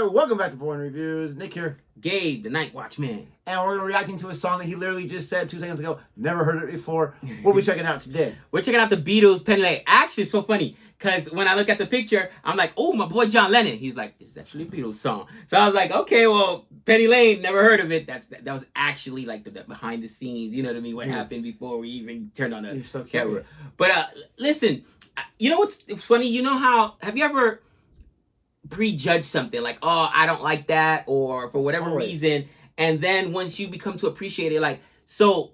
Welcome back to Boring Reviews. Nick here. Gabe, the Night Watchman. And we're reacting to a song that he literally just said 2 seconds ago. Never heard it before. What are we checking out today? We're checking out the Beatles, Penny Lane. Actually, it's so funny, because when I look at the picture, I'm like, oh, my boy John Lennon. He's like, it's actually a Beatles song. So I was like, okay, well, Penny Lane, never heard of it. That was actually like the behind the scenes, you know what I mean, what happened before we even turned on the so camera. But listen, you know what's funny? You know how, have you ever prejudged something like, oh, I don't like that, or for whatever reason, and then once you become to appreciate it, like, so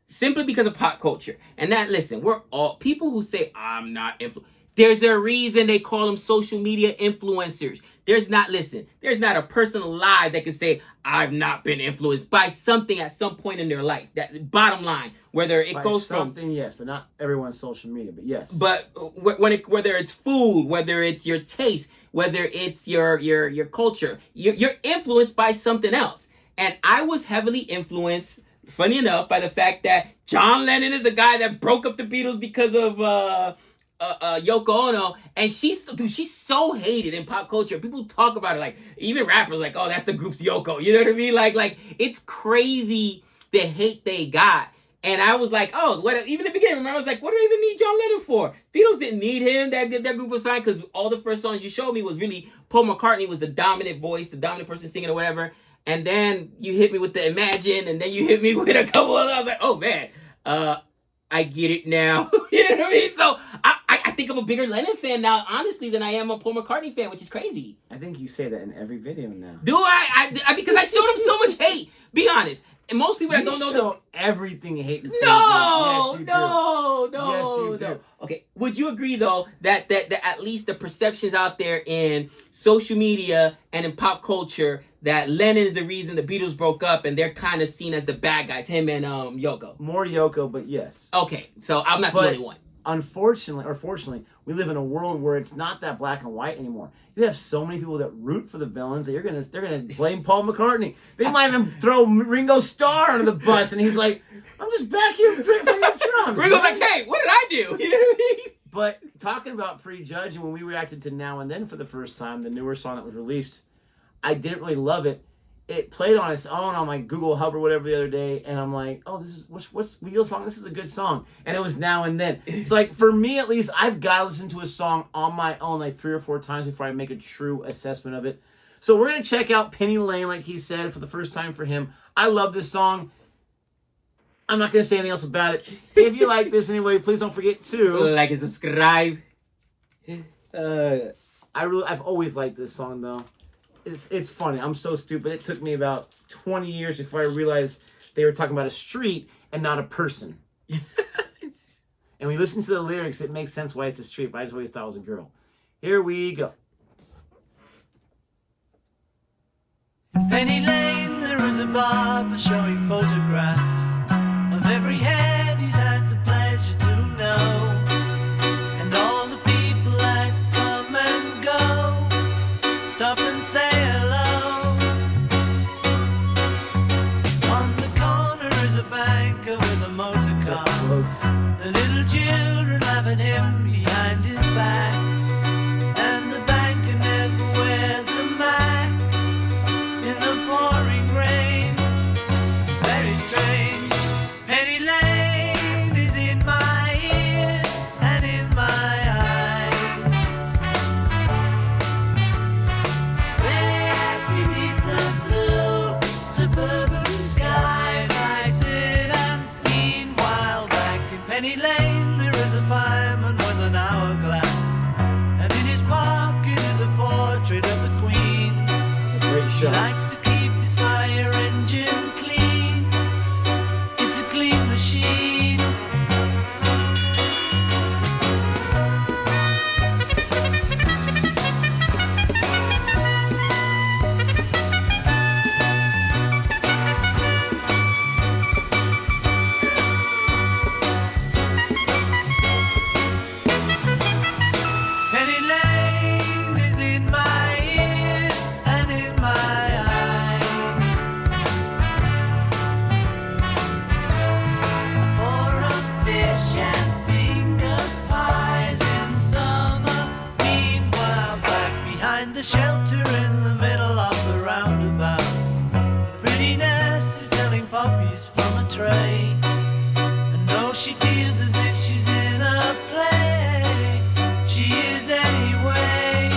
simply because of pop culture, and that, listen, we're all people who say I'm not there's a reason they call them social media influencers. There's not a person alive that can say I've not been influenced by something at some point in their life. That bottom line, whether it goes something, from yes, but not everyone's social media, but yes. But whether it's food, whether it's your taste, whether it's your culture, you're influenced by something else. And I was heavily influenced, funny enough, by the fact that John Lennon is a guy that broke up the Beatles because of Yoko Ono, and she's so hated in pop culture. People talk about it, like, even rappers, like, oh, that's the group's Yoko. You know what I mean? Like it's crazy the hate they got. And I was like, oh, what? Even in the beginning, remember, I was like, what do I even need John Lennon for? Beatles didn't need him. That group was fine, because all the first songs you showed me was really Paul McCartney was the dominant voice, the dominant person singing or whatever. And then you hit me with the Imagine, and then you hit me with a couple of. I was like, oh man, I get it now. You know what I mean? So I think I'm a bigger Lennon fan now, honestly, than I am a Paul McCartney fan, which is crazy. I think you say that in every video now. Do I because I showed him so much hate. Be honest. And most people that don't know everything hate. No. Okay, would you agree though that at least the perceptions out there in social media and in pop culture that Lennon is the reason the Beatles broke up, and they're kind of seen as the bad guys, him and Yoko? More Yoko, but yes. Okay, so I'm not the only one. Unfortunately, or fortunately, we live in a world where it's not that black and white anymore. You have so many people that root for the villains that they're gonna blame Paul McCartney. They might even throw Ringo Starr under the bus, and he's like, "I'm just back here playing the drums." Ringo's like, "Hey, what did I do?" You know what I mean? But talking about prejudging, when we reacted to Now and Then for the first time, the newer song that was released, I didn't really love it. It played on its own on my Google Hub or whatever the other day, and I'm like, oh, this is what's Beatles song? This is a good song. And it was Now and Then. It's like, for me at least, I've got to listen to a song on my own like 3 or 4 times before I make a true assessment of it. So we're going to check out Penny Lane, like he said, for the first time for him. I love this song. I'm not going to say anything else about it. If you like this anyway, please don't forget to like and subscribe. I've always liked this song, though. It's funny. I'm so stupid. It took me about 20 years before I realized they were talking about a street and not a person. And when you listen to the lyrics, it makes sense why it's a street, but I just always thought it was a girl. Here we go. Penny Lane, there is a barber showing photographs of every head he's had the pleasure to know. And all the people that come and go, stop and say hello. On the corner is a banker with a motor car. The little children laughing him behind his back. And the banker never wears a Mac in the pouring rain. Very strange. Penny Lane is in my ears and in my eyes. Beneath the blue suburban skies, I sit and meanwhile back in Penny Lane there is a fireman with an hourglass, and in his pocket is a portrait of the Queen. It's a great He shot. likes to keep his fire engine clean. It's a clean machine. Penny Lane is in my ears and in my eyes. For a fish and finger pies in summer. Meanwhile, back behind the shelter in the middle portray. And though she feels as if she's in a play, she is anyway.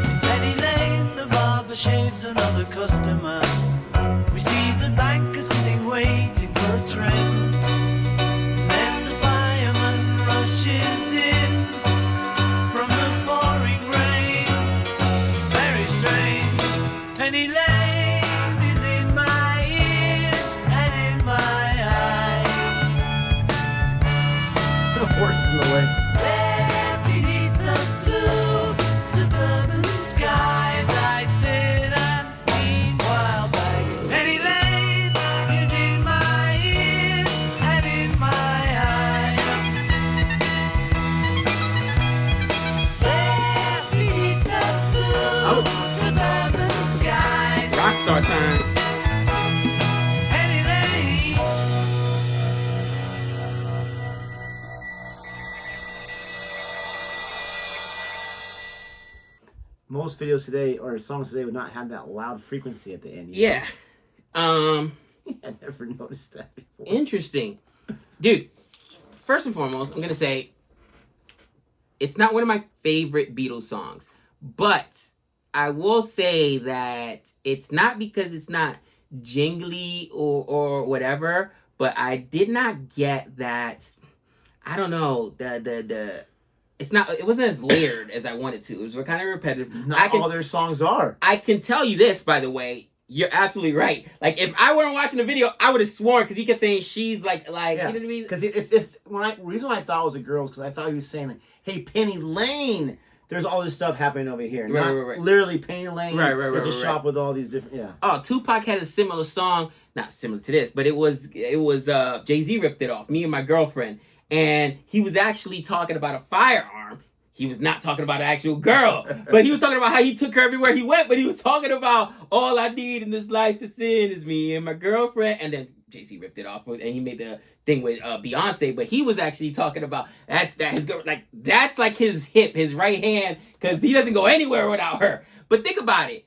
In Penny Lane, the barber shaves another customer. We see the banker sitting waiting for a trim. Then the fireman rushes in from the pouring rain. Very strange. Penny Lane is in my ears and in my eyes. The horse is in the way. There beneath the blue suburban skies, I sit and meanwhile back. Penny Lane is in my ears and in my eyes. There beneath the blue suburban skies, Rockstar time. Penny Lane. Most videos today or songs today would not have that loud frequency at the end. Yeah. I never noticed that before. Interesting. Dude, first and foremost, I'm going to say it's not one of my favorite Beatles songs, but I will say that it's not because it's not jingly or whatever, but I did not get that, I don't know, it wasn't as layered as I wanted to. It was kind of repetitive. Not all their songs are. I can tell you this, by the way. You're absolutely right. Like, if I weren't watching the video, I would have sworn, because he kept saying she's like, Yeah. you know what I mean? Because it's reason why I thought it was a girl is because I thought he was saying like, "Hey, Penny Lane, there's all this stuff happening over here." Right. Literally, Penny Lane. Right. There's a shop with all these different. Yeah. Oh, Tupac had a similar song, not similar to this, but it was Jay-Z ripped it off, Me and My Girlfriend, and he was actually talking about a firearm. He was not talking about an actual girl, but he was talking about how he took her everywhere he went, but he was talking about all I need in this life is sin is me and my girlfriend, and then Jay-Z ripped it off and he made the thing with Beyonce, but he was actually talking about that's like his hip, his right hand, because he doesn't go anywhere without her. But think about it.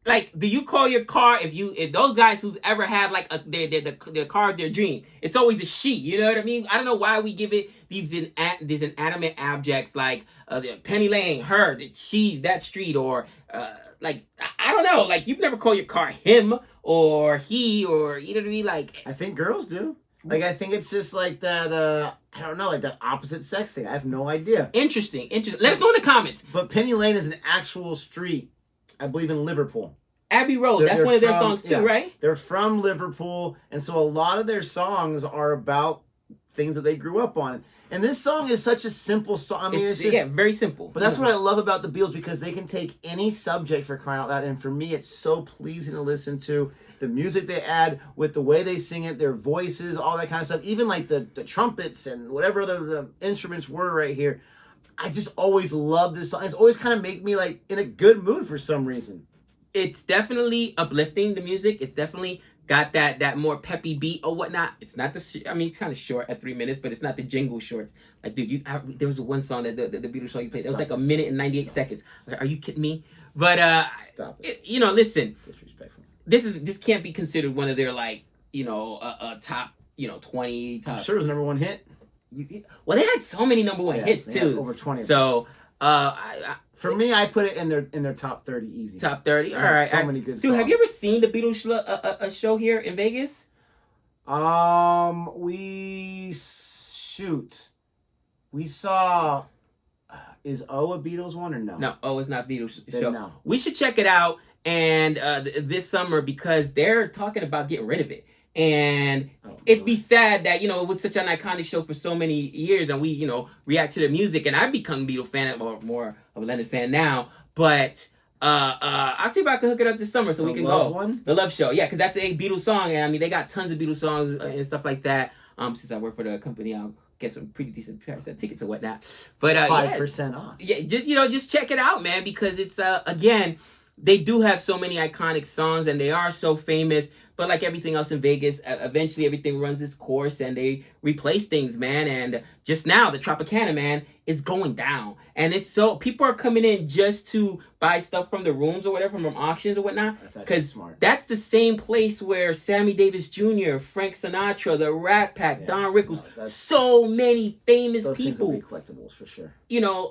Like, do you call your car if those guys who's ever had like their car of their dream? It's always a she. You know what I mean? I don't know why we give it these inanimate objects like Penny Lane, her, she, that street, or like I don't know. Like, you've never called your car him or he, or you know what I mean? Like, I think girls do. Like, I think it's just like that. I don't know, like that opposite sex thing. I have no idea. Interesting. Let us know in the comments. But Penny Lane is an actual street. I believe in Liverpool. Abbey Road, that's one of their songs too, right? They're from Liverpool, and so a lot of their songs are about things that they grew up on. And this song is such a simple song. I mean, it's just, very simple. But that's what I love about the Beatles, because they can take any subject, for crying out loud, and for me, it's so pleasing to listen to. The music they add with the way they sing it, their voices, all that kind of stuff. Even like the trumpets and whatever the instruments were right here. I just always love this song. It's always kind of make me like in a good mood for some reason. It's definitely uplifting, the music. It's definitely got that more peppy beat or whatnot. It's not it's kind of short at 3 minutes, but it's not the jingle shorts. Like, dude, there was one song that the Beatles song you played. It was like a minute and 98 seconds. Like, are you kidding me? But Stop it. Listen. Disrespectful. This can't be considered one of their like top 20 top. I'm sure it was a number one hit. Well, they had so many number one hits too. Over 20. So for me, I put it in their top 30 easy. Top 30. All right. So many good songs. Dude, have you ever seen the Beatles show here in Vegas? We saw. Is O a Beatles one or no? No, O is not Beatles Then show. no. We should check it out and this summer, because they're talking about getting rid of it. And it'd be sad that, it was such an iconic show for so many years, and we, react to the music. And I've become a Beatles fan, or more of a Lennon fan now. But I'll see if I can hook it up this summer so we can go. One? The Love Show. Yeah, because that's a Beatles song. And I mean, they got tons of Beatles songs and stuff like that. Since I work for the company, I'll get some pretty decent tickets or whatnot. But 5% off. Yeah, just check it out, man, because it's again, they do have so many iconic songs and they are so famous. But like everything else in Vegas, eventually everything runs its course and they replace things, man. And just now, the Tropicana, man, is going down. And it's so, people are coming in just to buy stuff from the rooms or whatever, from auctions or whatnot. Because that's the same place where Sammy Davis Jr., Frank Sinatra, the Rat Pack, Don Rickles, so many famous people. Those things will be collectibles for sure. You know,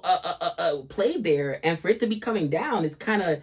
played there. And for it to be coming down, it's kind of,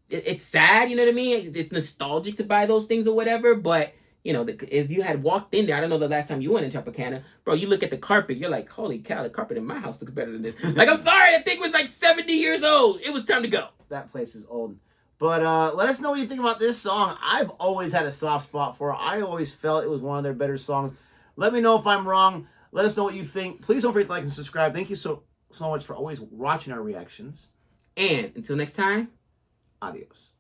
it's sad, you know what I mean? It's nostalgic to buy those things or whatever, but you know, if you had walked in there, I don't know the last time you went in Tropicana, bro, you look at the carpet, you're like, holy cow, the carpet in my house looks better than this. Like, I'm sorry, that thing was like 70 years old. It was time to go. That place is old. But let us know what you think about this song. I've always had a soft spot for it. I always felt it was one of their better songs. Let me know if I'm wrong. Let us know what you think. Please don't forget to like and subscribe. Thank you so much for always watching our reactions. And until next time, adios.